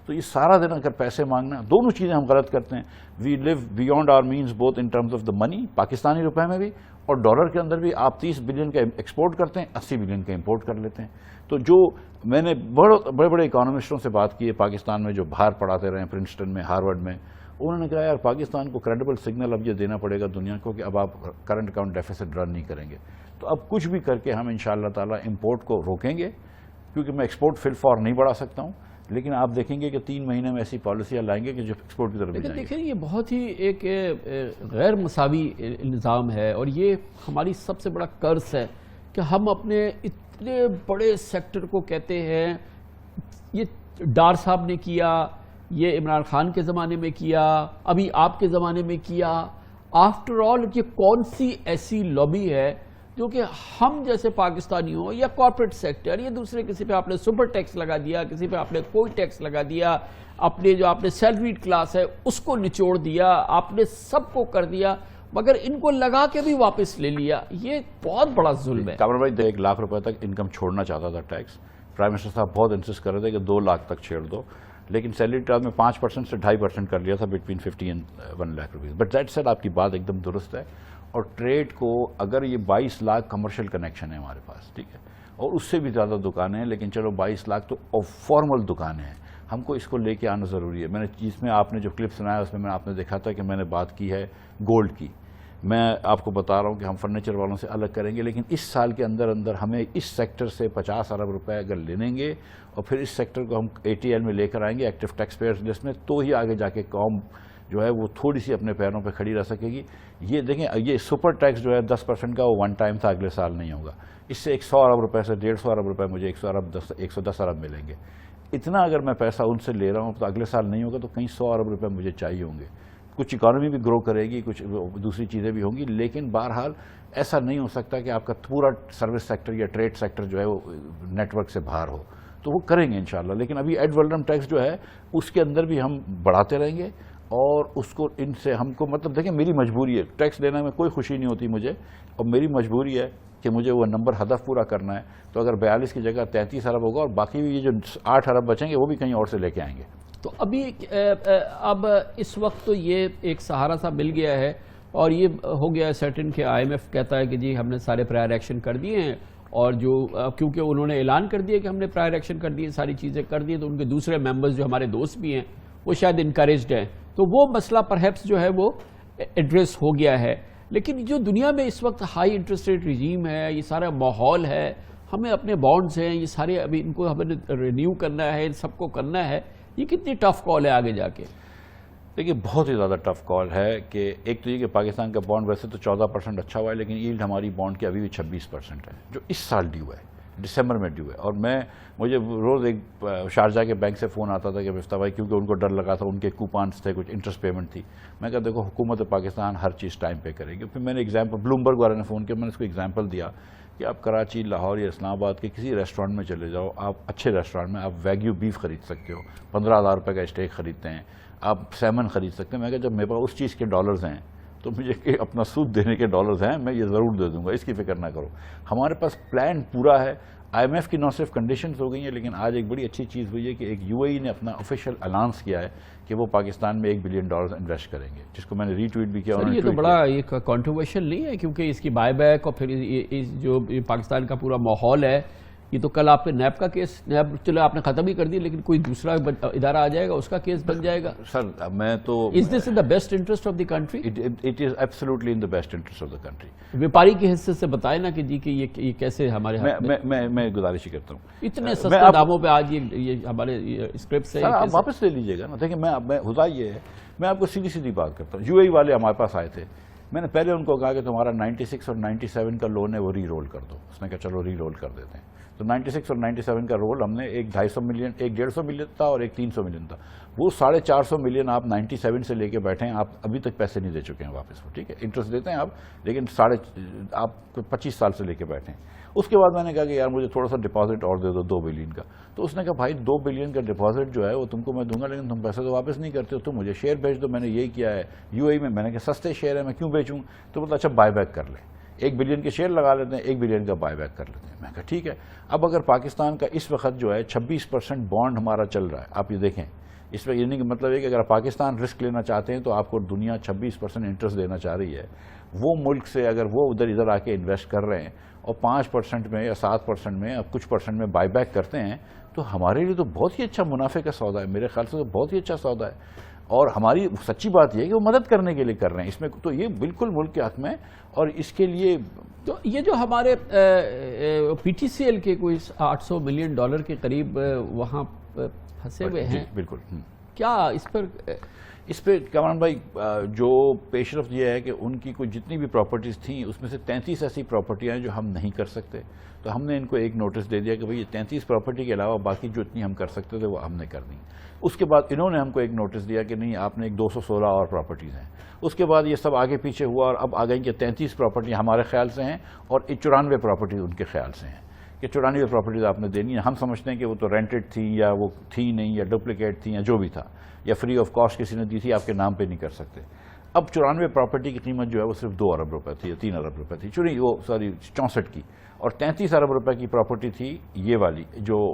تو یہ سارا دن اگر پیسے مانگنا، دونوں چیزیں ہم غلط کرتے ہیں. We live beyond our means both in terms of the money, Pakistani روپے میں بھی اور ڈالر کے اندر بھی. آپ 30 بلین کا ایکسپورٹ کرتے ہیں، 80 بلین کا امپورٹ کر لیتے ہیں. تو جو میں نے بڑے بڑے اکانومسٹوں سے بات کی ہے پاکستان میں، جو باہر پڑھاتے رہے ہیں پرنسٹن میں، ہارورڈ میں، انہوں نے کہا یار پاکستان کو کریڈیبل سگنل اب یہ دینا پڑے گا دنیا کو کہ اب آپ کرنٹ اکاؤنٹ ڈیفیسٹ رن نہیں کریں گے. تو اب کچھ بھی کر کے ہم انشاءاللہ تعالیٰ امپورٹ کو روکیں گے، کیونکہ میں ایکسپورٹ فی الفور نہیں بڑھا سکتا ہوں، لیکن آپ دیکھیں گے کہ 3 مہینے میں ایسی پالیسیاں لائیں گے کہ جو ایکسپورٹ کی طرف بھی جائیں گے. دیکھیں یہ بہت ہی ایک غیر مساوی نظام ہے، اور یہ ہماری سب سے بڑا قرض ہے کہ ہم اپنے اتنے بڑے سیکٹر کو کہتے ہیں. یہ ڈار صاحب نے کیا، یہ عمران خان کے زمانے میں کیا، ابھی آپ کے زمانے میں کیا. آفٹر آل یہ کون سی ایسی لابی ہے جو کہ ہم جیسے پاکستانیوں یا کارپوریٹ سیکٹر یا دوسرے کسی پہ آپ نے سپر ٹیکس لگا دیا، کسی پہ آپ نے کوئی ٹیکس لگا دیا، اپنے جو آپ نے سیلریڈ کلاس ہے اس کو نچوڑ دیا، آپ نے سب کو کر دیا، مگر ان کو لگا کے بھی واپس لے لیا. یہ بہت بڑا ظلم ہے. کامران بھائی 1 لاکھ روپے تک انکم چھوڑنا چاہتا تھا ٹیکس. پرائم منسٹر صاحب بہت انسسٹ کر رہے تھے کہ 2 لاکھ تک چھیڑ دو، لیکن سیلری ٹرم میں 5% سے 2.5% کر لیا تھا between 50 and 1 lakh rupees. But that said آپ کی بات ایک دم درست ہے. اور ٹریڈ کو اگر یہ 22 لاکھ کمرشل کنیکشن ہے ہمارے پاس، ٹھیک ہے، اور اس سے بھی زیادہ دکانیں ہیں، لیکن چلو 22 لاکھ تو فارمل دکانیں ہیں. ہم کو اس کو لے کے آنا ضروری ہے. میں نے جس میں آپ نے جو کلپ سنایا اس میں آپ نے دیکھا تھا کہ میں نے بات کی ہے گولڈ کی. میں آپ کو بتا رہا ہوں کہ ہم فرنیچر والوں سے الگ کریں گے، لیکن اس سال کے اندر ہمیں اس سیکٹر سے 50 ارب روپے اگر لے لیں گے اور پھر اس سیکٹر کو ہم ATL میں لے کر آئیں گے، ایکٹیو ٹیکس پیئرز لسٹ میں، تو ہی آگے جا کے قوم جو ہے وہ تھوڑی سی اپنے پیروں پہ کھڑی رہ سکے گی. یہ دیکھیں یہ سپر ٹیکس جو ہے 10% کا، وہ 1 ٹائم تھا، اگلے سال نہیں ہوگا. اس سے 100 ارب روپے سے 150 ارب روپے مجھے 110 ارب ملیں گے. اتنا اگر میں پیسہ ان سے لے رہا ہوں تو اگلے سال نہیں ہوگا تو کہیں 100 ارب روپے مجھے چاہیے ہوں گے. کچھ اکانومی بھی گرو کرے گی, کچھ دوسری چیزیں بھی ہوں گی, لیکن بہرحال ایسا نہیں ہو سکتا کہ آپ کا پورا سروس سیکٹر یا ٹریڈ سیکٹر جو ہے وہ نیٹ ورک سے باہر ہو. تو وہ کریں گے انشاءاللہ, لیکن ابھی ایڈ ویلڈم ٹیکس جو ہے اس کے اندر بھی ہم بڑھاتے رہیں گے, اور اس کو ان سے ہم کو مطلب دیکھیں میری مجبوری ہے, ٹیکس دینے میں کوئی خوشی نہیں ہوتی مجھے, اور میری مجبوری ہے کہ مجھے وہ نمبر ہدف پورا کرنا ہے. تو اگر 42 کی جگہ 33 ارب ہوگا, اور باقی بھی یہ جو 8 ارب بچیں گے وہ بھی کہیں اور سے لے کے آئیں گے. تو ابھی اب اس وقت تو یہ ایک سہارا سا مل گیا ہے, اور یہ ہو گیا ہے سرٹن کہ آئی ایم ایف کہتا ہے کہ جی ہم نے سارے پرائر ایکشن کر دیے ہیں, اور جو کیونکہ انہوں نے اعلان کر دیا کہ ہم نے پرائر ایکشن کر دیے, ساری چیزیں کر دی, تو ان کے دوسرے ممبرز جو ہمارے دوست بھی ہیں وہ شاید انکریجڈ ہیں, تو وہ مسئلہ پرہیپس جو ہے وہ ایڈریس ہو گیا ہے. لیکن جو دنیا میں اس وقت ہائی انٹرسٹ ریٹ رجیم ہے, یہ سارا ماحول ہے, ہمیں اپنے بانڈز ہیں یہ سارے, ابھی ان کو ہمیں رینیو کرنا ہے, ان سب کو کرنا ہے, یہ کتنی ٹف کال ہے آگے جا کے؟ دیکھیے بہت ہی زیادہ ٹف کال ہے کہ ایک تو یہ کہ پاکستان کا بانڈ ویسے تو 14% اچھا ہوا ہے, لیکن ییلڈ ہماری بانڈ کی ابھی بھی 26% ہے, جو اس سال ڈیو ہے, دسمبر میں ڈیو ہے. اور مجھے روز ایک شارجہ کے بینک سے فون آتا تھا کہ مفتاح بھائی, کیونکہ ان کو ڈر لگا تھا, ان کے کوپانس تھے, کچھ انٹرسٹ پیمنٹ تھی. میں کہا دیکھو حکومت پاکستان ہر چیز ٹائم پہ کرے گی. پھر میں نے ایگزامپل, بلومبرگ والے نے فون کیا, میں نے اس کو ایگزامپل دیا کہ آپ کراچی, لاہور یا اسلام آباد کے کسی ریسٹورینٹ میں چلے جاؤ, آپ اچھے ریسٹورینٹ میں آپ ویگیو بیف خرید سکتے ہو, 15,000 روپے کا اسٹیک خریدتے ہیں, آپ سیمن خرید سکتے ہیں. میں کہا جب میرے پاس اس چیز کے ڈالرز ہیں تو مجھے اپنا سود دینے کے ڈالرز ہیں, میں یہ ضرور دے دوں گا, اس کی فکر نہ کرو. ہمارے پاس پلان پورا ہے. آئی ایم ایف کی نہ صرف کنڈیشنز ہو گئی ہیں, لیکن آج ایک بڑی اچھی چیز ہوئی ہے کہ ایک یو اے ای نے اپنا آفیشیل اناؤنس کیا ہے کہ وہ پاکستان میں $1 بلین انویسٹ کریں گے, جس کو میں نے ری ٹویٹ بھی کیا. یہ تو بڑا ایک کنٹروورشل نہیں ہے, کیونکہ اس کی بائی بیک اور پھر جو پاکستان کا پورا ماحول ہے, یہ تو کل آپ کے نیب کا کیس, نیب چلو آپ نے ختم ہی کر دی, لیکن کوئی دوسرا ادارہ آ جائے گا, اس کا کیس بن جائے گا. سر میں تو is this in the best interest of the country? It is absolutely in the best interest of the country. ویپاری کے حصے سے بتائیں نا کہ جی کہ یہ کیسے ہمارے میں گزارش ہی کرتا ہوں, اتنے سستے داموں پہ آج یہ ہمارے اسکرپٹس ہیں, آپ واپس لے لیجیے گا نا. دیکھیں میں ہوتا یہ ہے, میں آپ کو سیدھی سیدھی بات کرتا ہوں. یو اے ای والے ہمارے پاس آئے تھے, میں نے پہلے ان کو کہا کہ تمہارا 96 اور 97 کا لون ہے وہ ری رول کر دو. اس نے کہا چلو ری رول کر دیتے ہیں. تو 96 اور 97 کا رول ہم نے ایک 250 ملین, ایک 150 ملین تھا اور ایک 300 ملین تھا. وہ 450 ملین آپ 97 سے لے کے بیٹھے ہیں, آپ ابھی تک پیسے نہیں دے چکے ہیں واپس. ٹھیک ہے, انٹرسٹ دیتے ہیں آپ, لیکن آپ 25 سال سے لے کے بیٹھے ہیں. اس کے بعد میں نے کہا کہ یار مجھے تھوڑا سا ڈپازٹ اور دے دو 2 بلین کا. تو اس نے کہا بھائی 2 بلین کا ڈپازٹ جو ہے وہ تم کو میں دوں گا, لیکن تم پیسے تو واپس نہیں کرتے ہو, تم مجھے شیئر بیچ دو. میں نے یہی کیا ہے یو اے ای میں نے کہا سستے شیئر ہے, میں کیوں بیچوں. تو بولا اچھا بائی بیک کر لیں, 1 بلین کے شیئر لگا لیتے ہیں, 1 بلین کا بائی بیک کر لیتے ہیں. میں کہا ٹھیک ہے. اب اگر پاکستان کا اس وقت جو ہے 26% بانڈ ہمارا چل رہا ہے, آپ یہ دیکھیں, اس میں یعنی کہ مطلب ہے کہ اگر پاکستان رسک لینا چاہتے ہیں تو آپ کو دنیا 26% انٹرسٹ دینا چاہ رہی ہے. وہ ملک سے اگر وہ ادھر آ کے انویسٹ کر رہے ہیں اور 5% میں یا 7% میں یا کچھ پرسنٹ میں بائی بیک کرتے ہیں, تو ہمارے لیے تو بہت ہی اچھا منافع کا سودا ہے. میرے خیال سے تو بہت ہی اچھا سودا ہے. اور ہماری سچی بات یہ ہے کہ وہ مدد کرنے کے لیے کر رہے ہیں, اس میں تو یہ بالکل ملک کے حق میں. اور اس کے لیے تو یہ جو ہمارے پی ٹی سی ایل کے کوئی $800 ملین کے قریب وہاں پھنسے ہوئے ہیں, بالکل, کیا اس پہ کامران بھائی جو پیش رفت یہ ہے کہ ان کی کوئی جتنی بھی پراپرٹیز تھیں اس میں سے 33 ایسی پراپرٹیاں ہیں جو ہم نہیں کر سکتے. تو ہم نے ان کو ایک نوٹس دے دیا کہ بھئی یہ 33 پراپرٹی کے علاوہ باقی جو اتنی ہم کر سکتے تھے وہ ہم نے کر دی. اس کے بعد انہوں نے ہم کو ایک نوٹس دیا کہ نہیں آپ نے ایک 216 اور پراپرٹیز ہیں. اس کے بعد یہ سب آگے پیچھے ہوا اور اب آ گئی کہ 33 پراپرٹی ہمارے خیال سے ہیں اور 94 پراپرٹیز ان کے خیال سے ہیں کہ 94 پراپرٹیز آپ نے دینی ہے. ہم سمجھتے ہیں کہ وہ تو رینٹڈ تھی یا وہ تھی نہیں یا ڈپلیکیٹ تھی یا جو بھی تھا, یا فری آف کاسٹ کسی نے دی تھی, آپ کے نام پہ نہیں کر سکتے. اب 94 پراپرٹی کی قیمت جو ہے وہ صرف 2 ارب روپے تھی یا 3 ارب روپے تھی, 64 کی, اور 33 ارب روپے کی پراپرٹی تھی یہ والی جو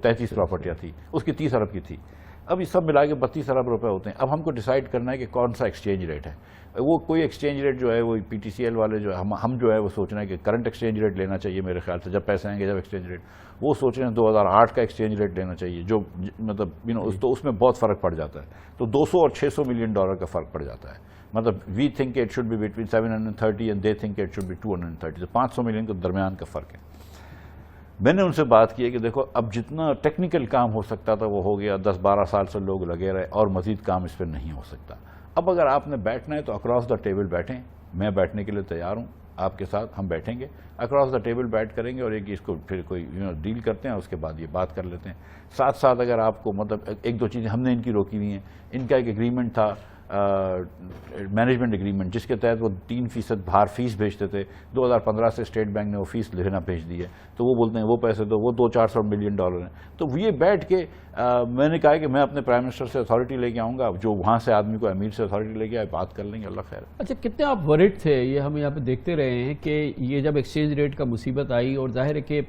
33 پراپرٹیاں تھی اس کی 30 ارب کی تھی. اب یہ سب ملا کے 32 ارب روپے ہوتے ہیں. اب ہم کو ڈیسائیڈ کرنا ہے کہ کون سا ایکسچینج ریٹ ہے. وہ کوئی ایکسچینج ریٹ جو ہے وہ پی ٹی سی ایل والے جو ہم جو ہے وہ سوچ رہے ہیں کہ کرنٹ ایکسچینج ریٹ لینا چاہیے میرے خیال سے, جب پیسے آئیں گے جب ایکسچینج ریٹ, وہ سوچ رہے ہیں 2008 کا ایکسچینج ریٹ لینا چاہیے, جو مطلب تو اس میں بہت فرق پڑ جاتا ہے. تو 200 اور 600 ملین ڈالر کا فرق پڑ جاتا ہے. مطلب we think it should be between 730 and they think it should be 230. تو 500 ملین کے درمیان کا فرق ہے. میں نے ان سے بات کی ہے کہ دیکھو اب جتنا ٹیکنیکل کام ہو سکتا تھا وہ ہو گیا, 10-12 سال سے لوگ لگے رہے اور مزید کام اس پہ نہیں ہو سکتا. اب اگر آپ نے بیٹھنا ہے تو اکراس دا ٹیبل بیٹھیں, میں بیٹھنے کے لیے تیار ہوں آپ کے ساتھ, ہم بیٹھیں گے اکراس دا ٹیبل بیٹھ کریں گے اور ایک اس کو پھر کوئی ڈیل کرتے ہیں, اس کے بعد یہ بات کر لیتے ہیں. ساتھ ساتھ اگر آپ کو مطلب 1-2 چیزیں ہم نے ان کی روکی ہوئی ہیں. ان کا ایک ایگریمنٹ تھا مینجمنٹ ایگریمنٹ جس کے تحت وہ 3% باہر فیس بھیجتے تھے. 2015 سے اسٹیٹ بینک نے وہ فیس لینا بھیج دی ہے, تو وہ بولتے ہیں وہ پیسے دو, وہ $200-400 ملین ہیں. تو یہ بیٹھ کے میں نے کہا کہ میں اپنے پرائم منسٹر سے اتھارٹی لے کے آؤں گا, جو وہاں سے آدمی کو امیر سے اتھارٹی لے کے آئے, بات کر لیں گے, اللہ خیر. اچھا, کتنے آپ ورڈ تھے, یہ ہم یہاں پہ دیکھتے رہے ہیں کہ یہ جب ایکسچینج ریٹ کا مصیبت آئی, اور ظاہر ہے کہ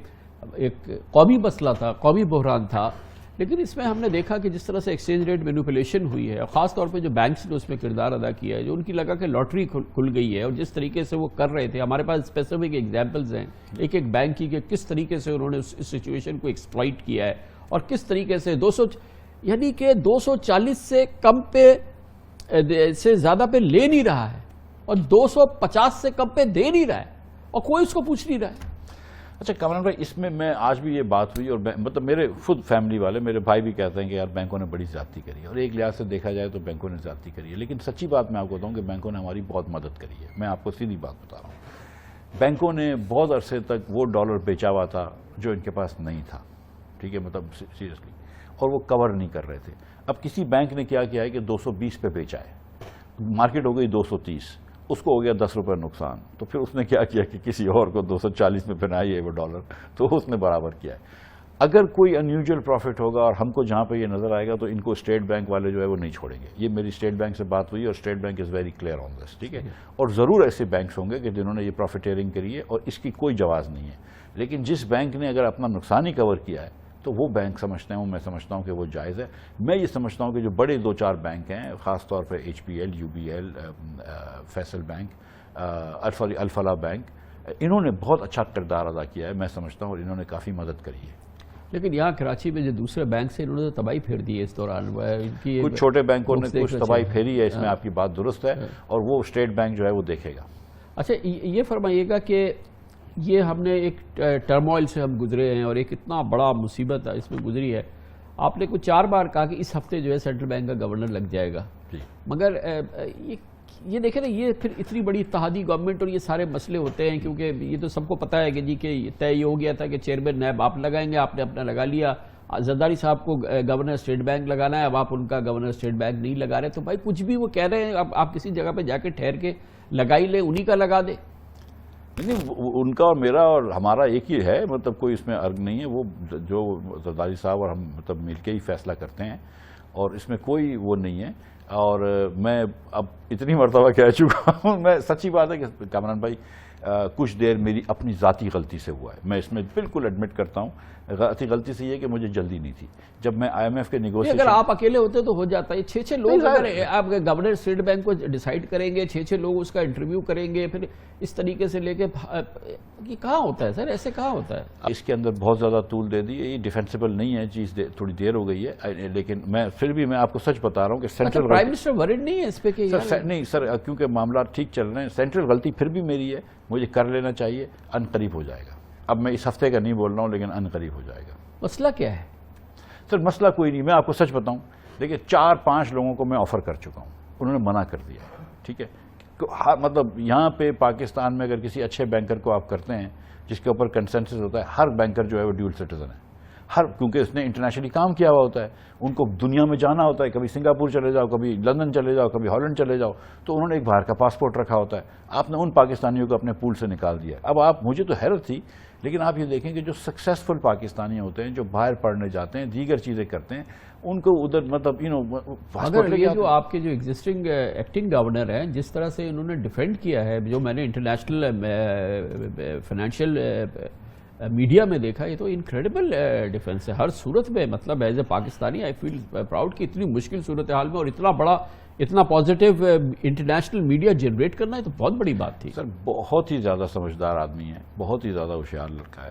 ایک قومی مسئلہ تھا, قومی بحران تھا, لیکن اس میں ہم نے دیکھا کہ جس طرح سے ایکسچینج ریٹ مینوپولیشن ہوئی ہے, اور خاص طور پہ جو بینکس نے اس میں کردار ادا کیا ہے, جو ان کی لگا کہ لاٹری کھل گئی ہے, اور جس طریقے سے وہ کر رہے تھے, ہمارے پاس اسپیسیفک ایگزامپلز ہیں ایک ایک بینک کی کہ کس طریقے سے انہوں نے اس سچویشن کو ایکسپلائٹ کیا ہے, اور کس طریقے سے 240 سے کم پہ سے زیادہ پہ لے نہیں رہا ہے, اور 250 سے کم پہ دے نہیں رہا ہے, اور کوئی اس کو پوچھ نہیں رہا ہے. اچھا کامران بھائی, اس میں آج بھی یہ بات ہوئی, اور مطلب میرے خود فیملی والے, میرے بھائی بھی کہتے ہیں کہ یار بینکوں نے بڑی زیادتی کری ہے, اور ایک لحاظ سے دیکھا جائے تو بینکوں نے زیادتی کری ہے, لیکن سچی بات میں آپ کو بتاؤں کہ بینکوں نے ہماری بہت مدد کری ہے. میں آپ کو سیدھی بات بتا رہا ہوں, بینکوں نے بہت عرصے تک وہ ڈالر بیچا ہوا تھا جو ان کے پاس نہیں تھا, ٹھیک ہے, مطلب سیریسلی, اور وہ کور نہیں کر رہے تھے. اب کسی بینک نے کیا کیا ہے کہ 220 پہ بیچا ہے, مارکیٹ ہو گئی 230, اس کو ہو گیا 10 روپے نقصان, تو پھر اس نے کیا کیا کہ کسی اور کو 240 میں پہنائی ہے وہ ڈالر, تو اس نے برابر کیا ہے. اگر کوئی انیوجول پروفٹ ہوگا اور ہم کو جہاں پہ یہ نظر آئے گا تو ان کو اسٹیٹ بینک والے جو ہے وہ نہیں چھوڑیں گے. یہ میری اسٹیٹ بینک سے بات ہوئی, اور state bank is very clear on this, ٹھیک ہے, اور ضرور ایسے بینکس ہوں گے کہ جنہوں نے یہ پروفیٹیرنگ کری ہے, اور اس کی کوئی جواز نہیں ہے. لیکن جس بینک نے اگر اپنا نقصان ہی کور کیا ہے تو وہ بینک سمجھتے ہیں, میں سمجھتا ہوں کہ وہ جائز ہے. میں یہ سمجھتا ہوں کہ جو بڑے 2-4 بینک ہیں, خاص طور پہ HPL, UBL, فیصل بینک, الفلاح بینک, انہوں نے بہت اچھا کردار ادا کیا ہے, میں سمجھتا ہوں, اور انہوں نے کافی مدد کری ہے. لیکن یہاں کراچی میں جو دوسرے بینک سے انہوں نے تباہی پھیر دی ہے اس دوران, کچھ چھوٹے بینکوں نے کچھ تباہی پھیری ہے, اس میں آپ کی بات درست ہے, اور وہ اسٹیٹ بینک جو ہے وہ دیکھے گا. اچھا, یہ فرمائیے گا کہ یہ ہم نے ایک ٹرموائل سے ہم گزرے ہیں, اور ایک اتنا بڑا مصیبت اس میں گزری ہے. آپ نے کچھ 4 بار کہا کہ اس ہفتے جو ہے سینٹرل بینک کا گورنر لگ جائے گا, مگر یہ دیکھیں نا, یہ پھر اتنی بڑی اتحادی گورنمنٹ اور یہ سارے مسئلے ہوتے ہیں, کیونکہ یہ تو سب کو پتہ ہے کہ جی کہ طے یہ ہو گیا تھا کہ چیئرمین نیب آپ لگائیں گے, آپ نے اپنا لگا لیا, زرداری صاحب کو گورنر اسٹیٹ بینک لگانا ہے, اب آپ ان کا گورنر اسٹیٹ بینک نہیں لگا رہے, تو بھائی کچھ بھی وہ کہہ رہے ہیں, اب آپ کسی جگہ پہ جا کے ٹھہر کے لگائی لیں, انہی کا لگا دیں. نہیں, ان کا اور میرا اور ہمارا ایک ہی ہے, مطلب کوئی اس میں ارگ نہیں ہے. وہ جو زرداری صاحب اور ہم مطلب مل کے ہی فیصلہ کرتے ہیں, اور اس میں کوئی وہ نہیں ہے. اور میں اب اتنی مرتبہ کہہ چکا ہوں, میں سچی بات ہے کہ کامران بھائی کچھ دیر میری اپنی ذاتی غلطی سے ہوا ہے, میں اس میں بالکل ایڈمٹ کرتا ہوں. غلطی سے یہ کہ مجھے جلدی نہیں تھی. جب میں IMF کے نیگوشیشن, اگر آپ اکیلے ہوتے تو ہو جاتا ہے. 6 لوگ اگر آپ گورنر اسٹیٹ بینک کو ڈیسائیڈ کریں گے, 6 لوگ اس کا انٹرویو کریں گے, پھر اس طریقے سے لے کے, یہ کہاں ہوتا ہے سر, ایسے کہاں ہوتا ہے؟ اس کے اندر بہت زیادہ طول دے دی, یہ ڈیفینسیبل نہیں ہے چیز, تھوڑی دیر ہو گئی ہے. لیکن میں پھر بھی میں آپ کو سچ بتا رہا ہوں کہ سینٹرل پرائم منسٹر ورڈ نہیں ہے اس پہ کہ نہیں سر, کیونکہ معاملات ٹھیک چل رہے ہیں. سینٹرل غلطی پھر بھی میری ہے, مجھے کر لینا چاہیے, ان قریب ہو جائے گا. اب میں اس ہفتے کا نہیں بول رہا ہوں, لیکن ان قریب ہو جائے گا. مسئلہ کیا ہے سر؟ مسئلہ کوئی نہیں, میں آپ کو سچ بتاؤں, دیکھیں 4-5 لوگوں کو میں آفر کر چکا ہوں, انہوں نے منع کر دیا, ٹھیک ہے. مطلب یہاں پہ پاکستان میں اگر کسی اچھے بینکر کو آپ کرتے ہیں جس کے اوپر کنسنسس ہوتا ہے, ہر بینکر جو ہے وہ ڈیول سٹیزن ہے, کیونکہ اس نے انٹرنیشنلی کام کیا ہوا ہوتا ہے, ان کو دنیا میں جانا ہوتا ہے, کبھی سنگاپور چلے جاؤ, کبھی لندن چلے جاؤ, کبھی ہالینڈ چلے جاؤ, تو انہوں نے ایک باہر کا پاسپورٹ رکھا ہوتا ہے. آپ نے ان پاکستانیوں کو اپنے پول سے نکال دیا. اب آپ, مجھے تو حیرت تھی, لیکن آپ یہ دیکھیں کہ جو سکسیسفل پاکستانی ہوتے ہیں, جو باہر پڑھنے جاتے ہیں, دیگر چیزیں کرتے ہیں, ان کو ادھر مطلب اگر یہ جو آپ کے جو ایگزسٹنگ ایکٹنگ گورنر ہیں, جس طرح سے انہوں نے ڈیفینڈ کیا ہے, جو میں نے انٹرنیشنل فائنینشیل میڈیا میں دیکھا, یہ تو انکریڈیبل ڈیفینس ہے ہر صورت میں. مطلب as a Pakistani I feel proud کہ اتنی مشکل صورتحال میں اور اتنا بڑا, اتنا پازیٹیو انٹرنیشنل میڈیا جنریٹ کرنا ہے تو بہت بڑی بات تھی. سر بہت ہی زیادہ سمجھدار آدمی ہے, بہت ہی زیادہ ہوشیار لڑکا ہے,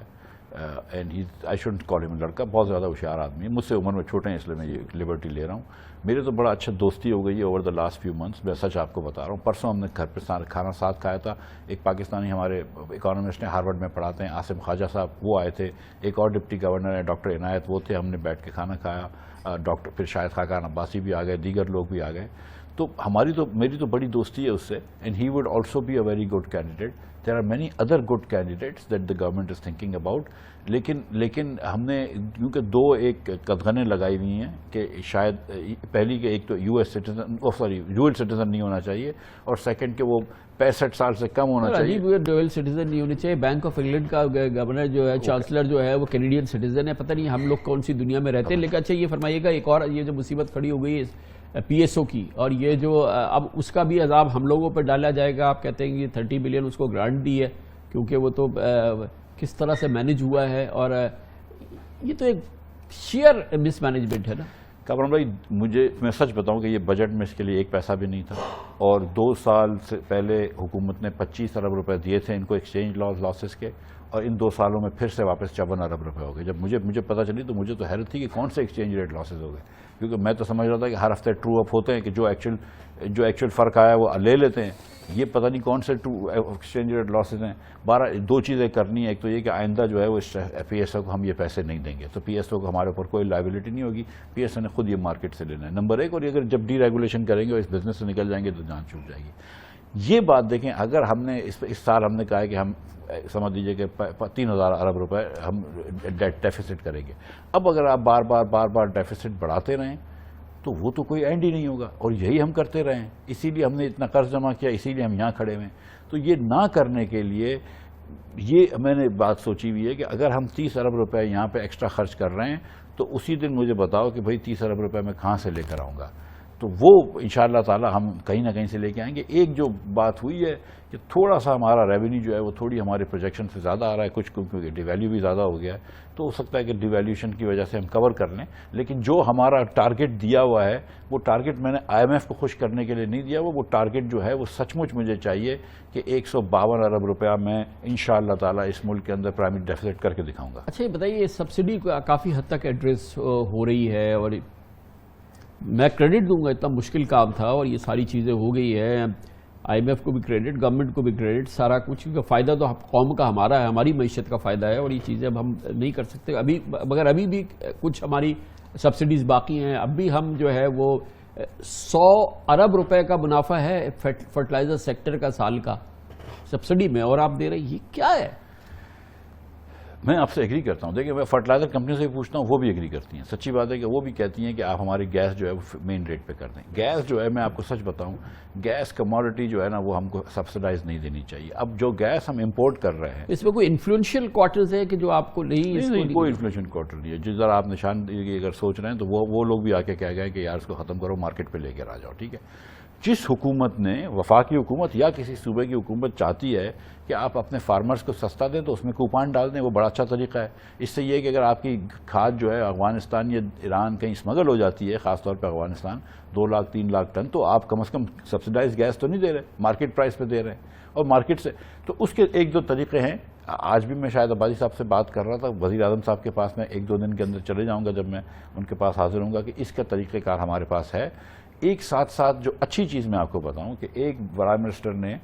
اینڈ آئی شوڈنٹ کال ہم لڑکا, بہت زیادہ ہوشیار آدمی ہے. مجھ سے عمر میں چھوٹے ہیں, اس لیے میں یہ لبرٹی لے رہا ہوں. میرے تو بڑا اچھا دوستی ہو گئی ہے over the last few months, میں سچ آپ کو بتا رہا ہوں. پرسوں ہم نے گھر پہ کھانا ساتھ کھایا تھا. ایک پاکستانی ہمارے اکانومسٹ ہیں, ہارورڈ میں پڑھاتے ہیں, عاصم خواجہ صاحب, وہ آئے تھے. ایک اور ڈپٹی گورنر ہے ڈاکٹر عنایت, وہ تھے, ہم نے بیٹھ کے کھانا کھایا. ڈاکٹر پھر شاہد خاقان عباسی بھی آ گئے, دیگر لوگ بھی آ گئے. تو میری تو بڑی دوستی ہے اس سے, and he would also be a very good candidate. there are many other good candidates that the government is thinking about. لیکن ہم نے کیونکہ دو ایک قدغنیں لگائی ہوئی ہیں کہ شاید پہلی کہ ایک تو U S citizen dual citizen نہیں ہونا چاہیے، اور سیکنڈ کہ وہ 65 سال سے کم ہونا چاہیے. ڈوئل سٹیزن نہیں ہونے چاہیے. بینک آف انگلینڈ کا گورنر جو ہے، چانسلر جو ہے، وہ کینیڈین سٹیزن ہے. پتہ نہیں ہم لوگ کون سی دنیا میں رہتے ہیں. لیکن اچھا یہ فرمائیے گا، ایک اور یہ جو مصیبت کھڑی ہو گئی ہے پی ایس او کی، اور یہ جو اب اس کا بھی عذاب ہم لوگوں پہ ڈالا جائے گا. آپ کہتے ہیں کہ 30 بلین اس کو گرانٹ دی ہے کیونکہ وہ تو کس طرح سے مینج ہوا ہے، اور یہ تو ایک شیئر مس مینجمنٹ ہے نا. کامران بھائی، میں سچ بتاؤں کہ یہ بجٹ میں اس کے لیے ایک پیسہ بھی نہیں تھا، اور 2 سال سے پہلے حکومت نے 25 ارب روپے دیے تھے ان کو ایکسچینج لاسز کے، اور ان 2 سالوں میں پھر سے واپس 54 ارب روپے ہو گئے. جب مجھے پتہ چلی تو مجھے تو حیرت تھی کہ کون سے ایکسچینج ریٹ لاسز ہو گئے، کیونکہ میں تو سمجھ رہا تھا کہ ہر ہفتے ٹرو اپ ہوتے ہیں کہ جو ایکچوئل فرق آیا وہ لے لیتے ہیں. یہ پتہ نہیں کون سے ایکسچینج ریٹ لاسز ہیں. 2 چیزیں کرنی ہیں. ایک تو یہ کہ آئندہ جو ہے وہ پی ایس او کو ہم یہ پیسے نہیں دیں گے، تو پی ایس او کو ہمارے اوپر کوئی لائبلٹی نہیں ہوگی. پی ایس او نے خود یہ مارکیٹ سے لینا ہے، نمبر 1. اور اگر جب ڈی ریگولیشن کریں گے اور اس بزنس سے نکل جائیں گے تو جان چھوٹ جائے گی. یہ بات دیکھیں، اگر ہم نے اس سال ہم نے کہا ہے کہ ہم سمجھ لیجیے کہ 3000 ارب روپے ہم ڈیفیسٹ کریں گے. اب اگر آپ بار بار ڈیفیسٹ بڑھاتے رہیں تو وہ تو کوئی اینڈ ہی نہیں ہوگا، اور یہی ہم کرتے رہے ہیں. اسی لیے ہم نے اتنا قرض جمع کیا، اسی لیے ہم یہاں کھڑے ہوئے ہیں. تو یہ نہ کرنے کے لیے یہ میں نے بات سوچی ہوئی ہے کہ اگر ہم 30 ارب روپے یہاں پہ ایکسٹرا خرچ کر رہے ہیں تو اسی دن مجھے بتاؤ کہ بھئی 30 ارب روپے میں کہاں سے لے کر آؤں گا. تو وہ انشاءاللہ تعالی ہم کہیں نہ کہیں سے لے کے آئیں گے. ایک جو بات ہوئی ہے کہ تھوڑا سا ہمارا ریونیو جو ہے وہ تھوڑی ہمارے پروجیکشن سے زیادہ آ رہا ہے، کچھ کیونکہ ڈی ویلیو بھی زیادہ ہو گیا ہے، تو ہو سکتا ہے کہ ڈی ویلیوشن کی وجہ سے ہم کور کر لیں. لیکن جو ہمارا ٹارگٹ دیا ہوا ہے وہ ٹارگٹ میں نے آئی ایم ایف کو خوش کرنے کے لیے نہیں دیا. وہ ٹارگٹ جو ہے وہ سچ مچ مجھے چاہیے کہ 152 ارب روپیہ میں انشاءاللہ تعالی اس ملک کے اندر پرائمری ڈیفیسٹ کر کے دکھاؤں گا. اچھا یہ بتائیے، سبسڈی کافی حد تک ایڈریس ہو رہی ہے، اور میں کریڈٹ دوں گا، اتنا مشکل کام تھا اور یہ ساری چیزیں ہو گئی ہے. آئی ایم ایف کو بھی کریڈٹ، گورنمنٹ کو بھی کریڈٹ، سارا کچھ، کیونکہ فائدہ تو قوم کا ہمارا ہے، ہماری معیشت کا فائدہ ہے، اور یہ چیزیں اب ہم نہیں کر سکتے ابھی. مگر ابھی بھی کچھ ہماری سبسڈیز باقی ہیں. اب بھی ہم جو ہے وہ 100 ارب روپے کا منافع ہے فرٹیلائزر سیکٹر کا سال کا سبسڈی میں، اور آپ دے رہے ہیں. یہ کیا ہے؟ میں آپ سے ایگری کرتا ہوں. دیکھیں، میں فرٹیلائزر کمپنی سے بھی پوچھتا ہوں، وہ بھی ایگری کرتی ہیں. سچی بات ہے کہ وہ بھی کہتی ہیں کہ آپ ہماری گیس جو ہے وہ مین ریٹ پہ کر دیں. گیس جو ہے، میں آپ کو سچ بتاؤں، گیس کموڈٹی جو ہے نا وہ ہم کو سبسڈائز نہیں دینی چاہیے. اب جو گیس ہم امپورٹ کر رہے ہیں، اس میں کوئی انفلوئنشل کوارٹرز ہے کہ جو آپ کو نہیں؟ کوئی انفلوئنشل کوارٹر نہیں ہے. جس ذرا آپ نشان اگر سوچ رہے ہیں تو وہ لوگ بھی آ کے کہہ گئے کہ یار اس کو ختم کرو، مارکیٹ پہ لے کے آ جاؤ. ٹھیک ہے، جس حکومت نے، وفاقی حکومت یا کسی صوبے کی حکومت چاہتی ہے کہ آپ اپنے فارمرز کو سستا دیں تو اس میں کوپان ڈال دیں، وہ بڑا اچھا طریقہ ہے. اس سے یہ کہ اگر آپ کی کھاد جو ہے افغانستان یا ایران کہیں اسمگل ہو جاتی ہے، خاص طور پہ افغانستان 2 لاکھ 3 لاکھ ٹن، تو آپ کم از کم سبسڈائز گیس تو نہیں دے رہے، مارکیٹ پرائس پہ دے رہے ہیں، اور مارکیٹ سے. تو اس کے 1-2 طریقے ہیں. آج بھی میں شاید عبادی صاحب سے بات کر رہا تھا، وزیر اعظم صاحب کے پاس میں 1-2 دن کے اندر چلے جاؤں گا جب میں ان کے پاس حاضر ہوں گا کہ اس کا طریقہ کار ہمارے پاس ہے. ایک ساتھ جو اچھی چیز میں آپ کو بتاؤں کہ ایک پرائم منسٹر نے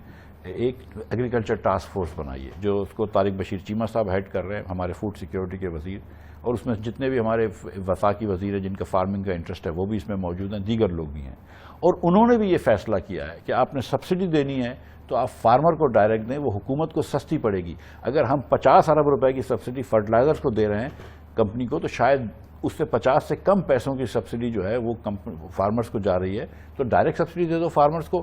ایک ایگریکلچر ٹاسک فورس بنائی ہے، جو اس کو طارق بشیر چیمہ صاحب ہیڈ کر رہے ہیں، ہمارے فوڈ سیکیورٹی کے وزیر، اور اس میں جتنے بھی ہمارے وفاقی وزیر ہیں جن کا فارمنگ کا انٹرسٹ ہے وہ بھی اس میں موجود ہیں، دیگر لوگ بھی ہیں. اور انہوں نے بھی یہ فیصلہ کیا ہے کہ آپ نے سبسڈی دینی ہے تو آپ فارمر کو ڈائریکٹ دیں، وہ حکومت کو سستی پڑے گی. اگر ہم 50 ارب روپے کی سبسڈی فرٹیلائزر کو دے رہے ہیں کمپنی کو، تو شاید اس سے 50 سے کم پیسوں کی سبسڈی جو ہے وہ فارمرز کو جا رہی ہے. تو ڈائریکٹ سبسڈی دے دو فارمرز کو،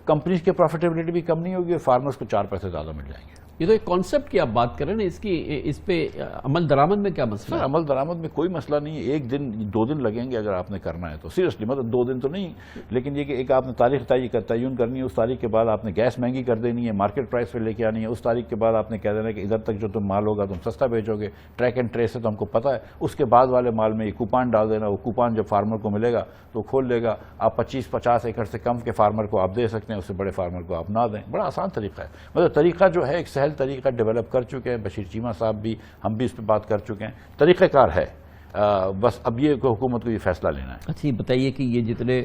کمپنیز کی پروفیٹیبلٹی بھی کم نہیں ہوگی اور فارمرز کو 4 پیسے زیادہ مل جائیں گے. یہ تو ایک کانسیپٹ کی آپ بات کر رہے ہیں، اس پہ عمل درآمد میں کیا مسئلہ ہے؟ عمل درآمد میں کوئی مسئلہ نہیں ہے. 1 دن 2 دن لگیں گے اگر آپ نے کرنا ہے تو، سیریسلی مطلب 2 دن تو نہیں، لیکن یہ کہ ایک آپ نے تاریخ تعین کرنی ہے، اس تاریخ کے بعد آپ نے گیس مہنگی کر دینی ہے، مارکیٹ پرائس پہ لے کے آنی ہے. اس تاریخ کے بعد آپ نے کہہ دینا ہے کہ ادھر تک جو تم مال ہوگا تم سستا بیچو گے، ٹریک اینڈ ٹریس ہے تو ہم کو پتہ ہے. اس کے بعد والے مال میں یہ کوپان ڈال دینا، وہ کوپان جب فارمر کو ملے گا تو کھول لے گا. آپ 25-50 ایکڑ سے کم کے فارمر کو آپ دے سکتے ہیں، اس سے بڑے فارمر کو آپ نہ دیں. بڑا آسان طریقہ ہے. مطلب طریقہ جو ہے ایک سہل طریقہ ڈیولپ کر چکے ہیں بشیر چیمہ صاحب بھی، ہم بھی اس پہ بات کر چکے ہیں. طریقہ کار ہے، بس اب یہ حکومت کو یہ فیصلہ لینا ہے. اچھا یہ بتائیے کہ یہ جتنے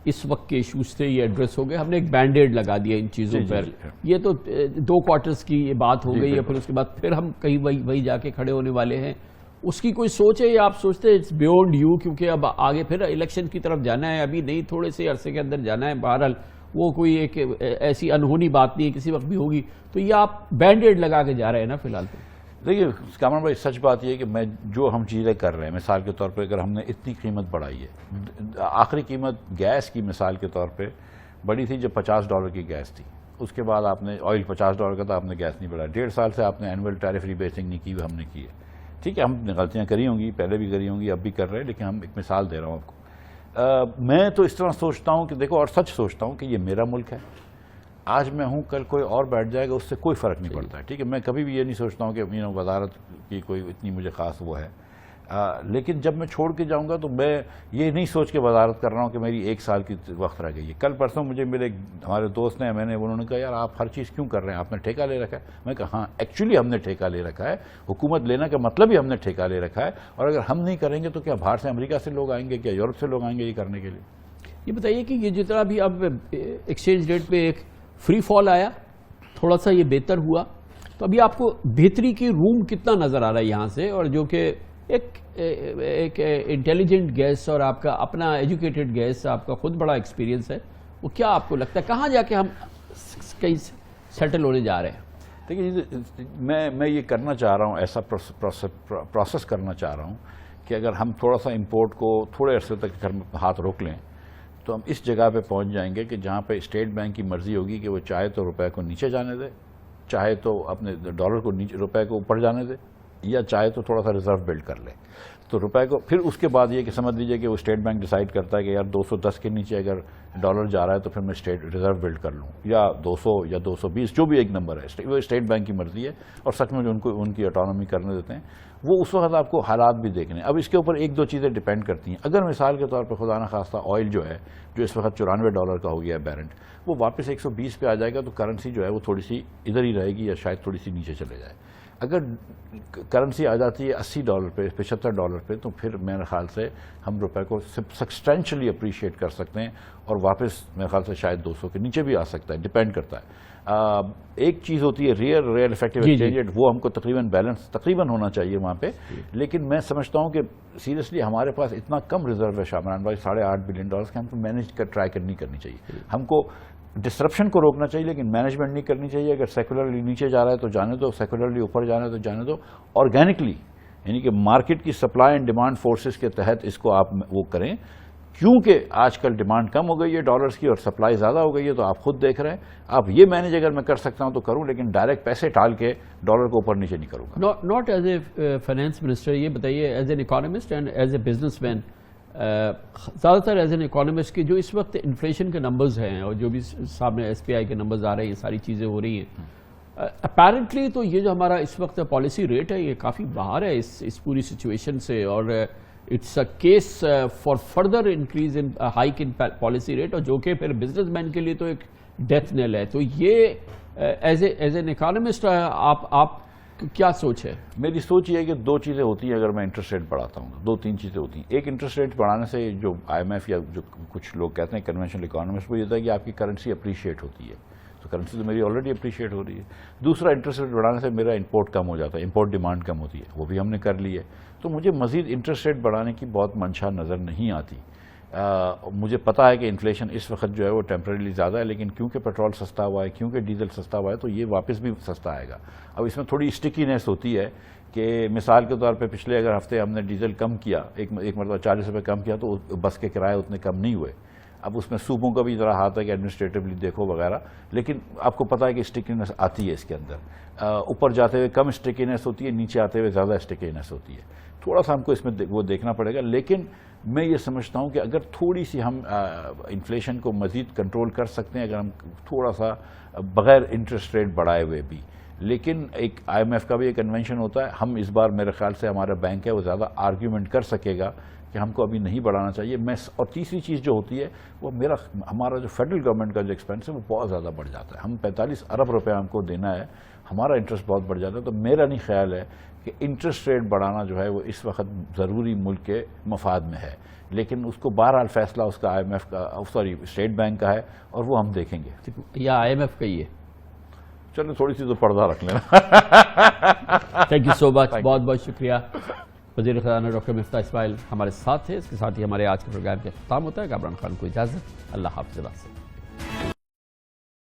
اس وقت کے ایشوز تھے یہ ایڈریس ہو گئے، ہم نے ایک بینڈ ایڈ لگا دیا ان چیزوں پر. یہ تو 2 کوارٹرز کی یہ بات ہو گئی ہے، پھر اس کے بعد پھر ہم کہیں وہی جا کے کھڑے ہونے والے ہیں. اس کی کوئی سوچ ہے یا آپ سوچتے ہیں اٹس بیونڈ یو، کیونکہ اب آگے پھر الیکشن کی طرف جانا ہے، ابھی نہیں تھوڑے سے عرصے کے اندر جانا ہے بہرحال. وہ کوئی ایک ایسی انہونی بات نہیں ہے, کسی وقت بھی ہوگی. تو یہ آپ بینڈ ایڈ لگا کے جا رہے ہیں نا فی الحال. تو دیکھیے کامران بھائی, سچ بات یہ ہے کہ میں جو ہم چیزیں کر رہے ہیں, مثال کے طور پہ اگر ہم نے اتنی قیمت بڑھائی ہے, آخری قیمت گیس کی مثال کے طور پہ بڑی تھی جب $50 کی گیس تھی, اس کے بعد آپ نے آئل $50 کا تھا, آپ نے گیس نہیں بڑھایا. 1.5 سال سے آپ نے اینول ٹیرف ریبیسنگ نہیں کی, ہم نے کی ہے. ٹھیک ہے, ہم نے غلطیاں کری ہوں گی, پہلے بھی کری ہوں گی, اب بھی کر رہے ہیں, لیکن ہم ایک مثال دے رہا ہوں آپ کو. میں تو اس طرح سوچتا ہوں کہ دیکھو, اور سچ سوچتا ہوں کہ یہ میرا ملک ہے. آج میں ہوں, کل کوئی اور بیٹھ جائے گا, اس سے کوئی فرق نہیں پڑتا ہے. ٹھیک ہے, میں کبھی بھی یہ نہیں سوچتا ہوں کہ وزارت کی کوئی اتنی مجھے خاص وہ ہے. لیکن جب میں چھوڑ کے جاؤں گا تو میں یہ نہیں سوچ کے وزارت کر رہا ہوں کہ میری 1 سال کی وقت رہ گئی ہے. کل پرسوں مجھے میرے ہمارے دوست نے, انہوں نے کہا یار آپ ہر چیز کیوں کر رہے ہیں, آپ نے ٹھیکہ لے رکھا ہے. میں کہا ہاں ایکچولی ہم نے ٹھیکہ لے رکھا ہے, حکومت لینا کا مطلب ہی ہم نے ٹھیکہ لے رکھا ہے. اور اگر ہم نہیں کریں گے تو کیا باہر سے امریکہ سے لوگ آئیں گے, کیا یورپ سے لوگ آئیں گے یہ کرنے کے لیے؟ یہ بتائیے کہ یہ جتنا بھی اب ایکسچینج ریٹ پہ ایک فری فال آیا, تھوڑا سا یہ بہتر ہوا, تو ابھی آپ کو بہتری کی روم کتنا نظر آ رہا ہے یہاں سے, اور جو کہ ایک انٹیلیجنٹ گیس اور آپ کا اپنا ایجوکیٹڈ گیس, آپ کا خود بڑا ایکسپیرینس ہے, وہ کیا آپ کو لگتا ہے کہاں جا کے ہم کہیں سیٹل ہونے جا رہے ہیں؟ دیکھیے میں یہ کرنا چاہ رہا ہوں, ایسا پروسیس کرنا چاہ رہا ہوں کہ اگر ہم تھوڑا سا امپورٹ کو تھوڑے عرصے تک ہاتھ روک لیں تو ہم اس جگہ پہ پہنچ جائیں گے کہ جہاں پہ اسٹیٹ بینک کی مرضی ہوگی کہ وہ چاہے تو روپے کو نیچے جانے دے, چاہے تو اپنے ڈالر کو روپے کو اوپر جانے دے, یا چاہے تو تھوڑا سا ریزرو بلڈ کر لے. تو روپے کو پھر اس کے بعد یہ کہ سمجھ لیجئے کہ وہ اسٹیٹ بینک ڈیسائیڈ کرتا ہے کہ یار 210 کے نیچے اگر ڈالر جا رہا ہے تو پھر میں ریزرو بلڈ کر لوں, یا 200 یا 220 جو بھی ایک نمبر ہے, وہ اسٹیٹ بینک کی مرضی ہے. اور سچ میں جو ان کی اٹانومی کرنے دیتے ہیں, وہ اس وقت آپ کو حالات بھی دیکھنے. اب اس کے اوپر 1-2 چیزیں ڈیپینڈ کرتی ہیں. اگر مثال کے طور پہ خدا نخواستہ آئل جو ہے, جو اس وقت $94 کا ہو گیا ہے بیرنٹ, وہ واپس 120 پہ آ جائے گا تو کرنسی جو ہے وہ تھوڑی سی ادھر ہی رہے گی, یا شاید تھوڑی سی نیچے چلے جائے. اگر کرنسی آ جاتی ہے $80 پہ, $75 پہ, تو پھر میرے خیال سے ہم روپے کو سبسٹینشلی اپریشیٹ کر سکتے ہیں, اور واپس میرے خیال سے شاید 200 کے نیچے بھی آ سکتا ہے, ڈیپینڈ کرتا ہے. ایک چیز ہوتی ہے ریئل افیکٹو ایکسچینج ریٹ, وہ ہم کو تقریباً بیلنس تقریباً ہونا چاہیے وہاں پہ. لیکن میں سمجھتا ہوں کہ سیریسلی ہمارے پاس اتنا کم ریزرو ہے شامران بھائی, $8.5 بلین کے, ہم کو مینیج ٹرائی کرنی چاہیے. ہم کو ڈسرپشن کو روکنا چاہیے, لیکن مینجمنٹ نہیں کرنی چاہیے. اگر سیکولرلی نیچے جا رہا ہے تو جانے دو, سیکولرلی اوپر جانا ہے تو جانے دو. آرگینکلی یعنی کہ مارکیٹ کی سپلائی اینڈ ڈیمانڈ فورسز کے تحت اس کو آپ وہ کریں, کیونکہ آج کل ڈیمانڈ کم ہو گئی ہے ڈالرز کی اور سپلائی زیادہ ہو گئی ہے. تو آپ خود دیکھ رہے ہیں, آپ یہ مینیج اگر میں کر سکتا ہوں تو کروں, لیکن ڈائریکٹ پیسے ٹال کے ڈالر کو اوپر نیچے نہیں کروں گا. Not as a finance minister, یہ بتائیے as an economist and as a businessman, زیادہ تر ایز این اکانومسٹ کی جو اس وقت انفلیشن کے نمبرز ہیں, اور جو بھی سامنے SPI کے نمبرز آ رہے ہیں, یہ ساری چیزیں ہو رہی ہیں, اپیرنٹلی تو یہ جو ہمارا اس وقت پالیسی ریٹ ہے یہ کافی باہر ہے اس پوری سچویشن سے, اور it's a case for further increase in hike in policy rate, اور جو کہ پھر بزنس مین کے لیے تو ایک ڈیتھ نیل ہے. تو یہ ایز این اکانومسٹ آپ کیا سوچ ہے؟ میری سوچ یہ ہے کہ 2 چیزیں ہوتی ہیں اگر میں انٹرسٹ ریٹ بڑھاتا ہوں, 2-3 چیزیں ہوتی ہیں. ایک, انٹرسٹ ریٹ بڑھانے سے جو IMF یا جو کچھ لوگ کہتے ہیں کنونشنل اکانومسٹ, وہ یہ ہوتا ہے کہ آپ کی کرنسی اپریشیٹ ہوتی ہے. تو کرنسی تو میری آلریڈی اپریشیٹ ہو رہی ہے. دوسرا, انٹرسٹ ریٹ بڑھانے سے میرا امپورٹ کم ہو جاتا ہے, امپورٹ ڈیمانڈ کم ہوتی ہے, وہ بھی ہم نے کر لی ہے. تو مجھے مزید انٹرسٹ ریٹ بڑھانے کی بہت منشا نظر نہیں آتی. مجھے پتا ہے کہ انفلیشن اس وقت جو ہے وہ ٹیمپریریلی زیادہ ہے, لیکن کیونکہ پیٹرول سستا ہوا ہے, کیونکہ ڈیزل سستا ہوا ہے, تو یہ واپس بھی سستا آئے گا. اب اس میں تھوڑی اسٹکینس ہوتی ہے کہ مثال کے طور پہ پچھلے اگر ہفتے ہم نے ڈیزل کم کیا, ایک مرتبہ 40 روپے کم کیا, تو بس کے کرائے اتنے کم نہیں ہوئے. اب اس میں صوبوں کا بھی ذرا ہاتھ ہے کہ ایڈمنسٹریٹولی دیکھو وغیرہ, لیکن آپ کو پتا ہے کہ اسٹکینس آتی ہے اس کے اندر. اوپر جاتے ہوئے کم اسٹکینس ہوتی ہے, نیچے آتے ہوئے زیادہ اسٹکینس ہوتی ہے. تھوڑا سا ہم کو اس میں وہ دیکھنا پڑے گا. لیکن میں یہ سمجھتا ہوں کہ اگر تھوڑی سی ہم انفلیشن کو مزید کنٹرول کر سکتے ہیں, اگر ہم تھوڑا سا بغیر انٹرسٹ ریٹ بڑھائے ہوئے بھی, لیکن ایک IMF کا بھی ایک کنونشن ہوتا ہے, ہم اس بار میرے خیال سے ہمارا بینک ہے وہ زیادہ آرگیومنٹ کر سکے گا کہ ہم کو ابھی نہیں بڑھانا چاہیے. اور تیسری چیز جو ہوتی ہے وہ ہمارا جو فیڈرل گورنمنٹ کا جو ایکسپینس ہے وہ بہت زیادہ بڑھ جاتا ہے. ہم 45 ارب روپے ہم کو دینا ہے, ہمارا انٹرسٹ بہت بڑھ جاتا ہے. تو میرا نہیں خیال ہے کہ انٹرسٹ ریٹ بڑھانا جو ہے وہ اس وقت ضروری ملک کے مفاد میں ہے, لیکن اس کو بہرحال فیصلہ اس کا IMF کا اسٹیٹ بینک کا ہے, اور وہ ہم دیکھیں گے. یا IMF کا ہی ہے؟ چلو تھوڑی سی تو پردہ رکھ لینا. تھینک یو سو مچ, بہت بہت شکریہ. وزیر خزانہ ڈاکٹر مفتاح اسماعیل ہمارے ساتھ تھے. اس کے ساتھ ہی ہمارے آج کے پروگرام کا اختتام ہوتا ہے. کامران خان کو اجازت, اللہ حافظ.